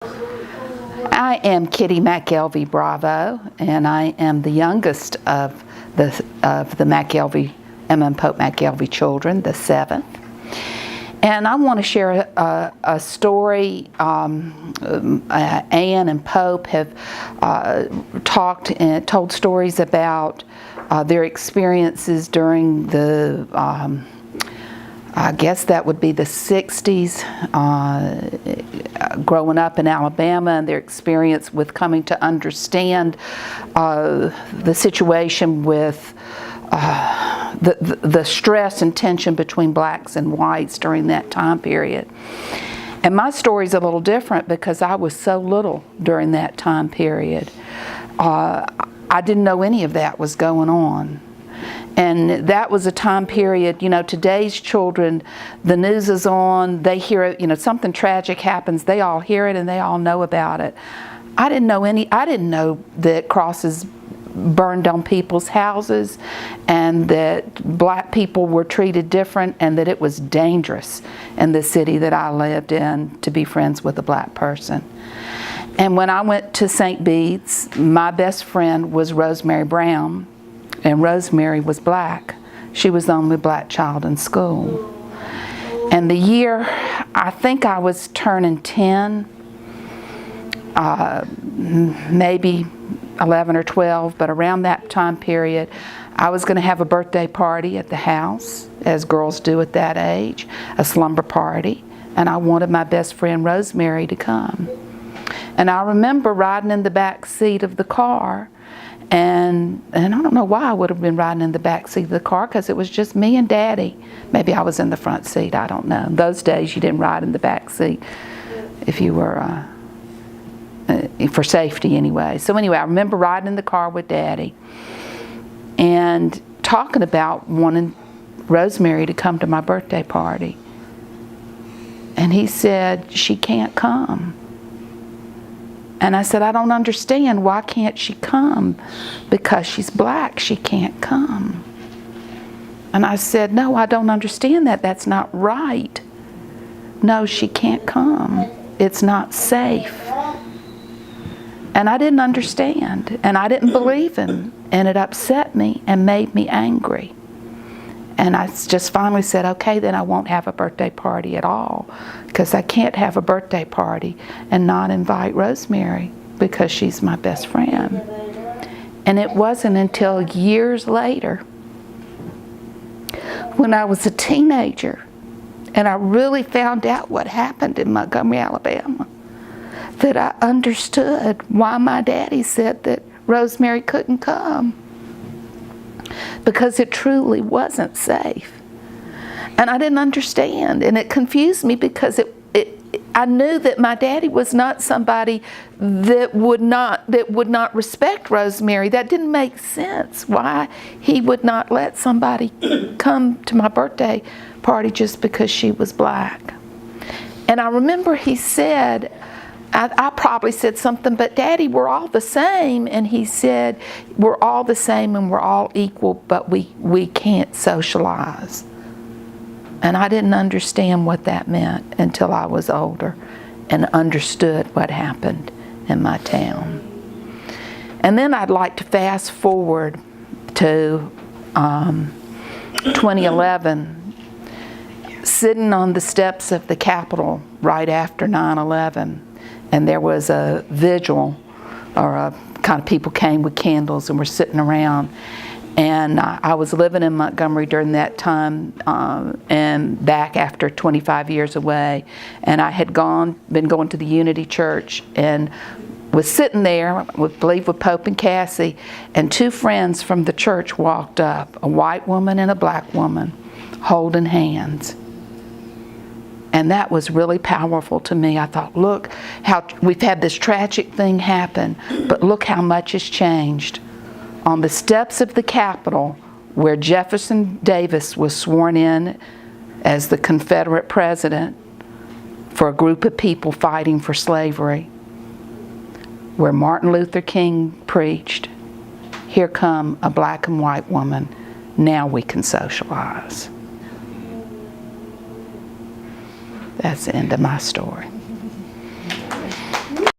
I am Kitty McElvey Bravo, and I am the youngest of the McElvey, M.M. Pope McElvey children, the seventh. And I want to share a story. Ann and Pope have talked and told stories about their experiences during the I guess that would be the 60s, growing up in Alabama, and their experience with coming to understand the situation with the stress and tension between blacks and whites during that time period. And my story's a little different because I was so little during that time period. I didn't know any of that was going on. And that was a time period, you know, today's children, the news is on, they hear it, you know, something tragic happens, they all hear it and they all know about it. I didn't know that crosses burned on people's houses and that black people were treated different and that it was dangerous in the city that I lived in to be friends with a black person. And when I went to St. Bede's, my best friend was Rosemary Brown. And Rosemary was black. She was the only black child in school. And the year, I think I was turning 10, maybe 11 or 12, but around that time period, I was going to have a birthday party at the house, as girls do at that age, a slumber party, and I wanted my best friend Rosemary to come. And I remember riding in the back seat of the car, and I don't know why I would have been riding in the back seat of the car, because it was just me and Daddy. Maybe I was in the front seat, I don't know. In those days you didn't ride in the back seat if you were, for safety anyway. So anyway, I remember riding in the car with Daddy and talking about wanting Rosemary to come to my birthday party. And he said, she can't come. And I said, I don't understand. Why can't she come? Because she's black, she can't come. And I said, no, I don't understand that. That's not right. No, she can't come. It's not safe. And I didn't understand. And I didn't believe him. And it upset me and made me angry. And I just finally said, okay, then I won't have a birthday party at all, because I can't have a birthday party and not invite Rosemary because she's my best friend. And it wasn't until years later, when I was a teenager, and I really found out what happened in Montgomery, Alabama, that I understood why my daddy said that Rosemary couldn't come. Because it truly wasn't safe. And I didn't understand, and it confused me because I knew that my daddy was not somebody that would not respect Rosemary. That didn't make sense, why he would not let somebody come to my birthday party just because she was black. And I remember he said, I probably said something, but Daddy, we're all the same. And he said, we're all the same and we're all equal, but we can't socialize. And I didn't understand what that meant until I was older and understood what happened in my town. And then I'd like to fast forward to 2011, sitting on the steps of the Capitol right after 9/11. And there was a vigil, or a kind of people came with candles and were sitting around. And I was living in Montgomery during that time, and back after 25 years away. And I had been going to the Unity Church and was sitting there, I believe with Pope and Cassie, and two friends from the church walked up, a white woman and a black woman, holding hands. And that was really powerful to me. I thought, look how we've had this tragic thing happen, but look how much has changed. On the steps of the Capitol, where Jefferson Davis was sworn in as the Confederate president for a group of people fighting for slavery, where Martin Luther King preached, here come a black and white woman, now we can socialize. That's the end of my story.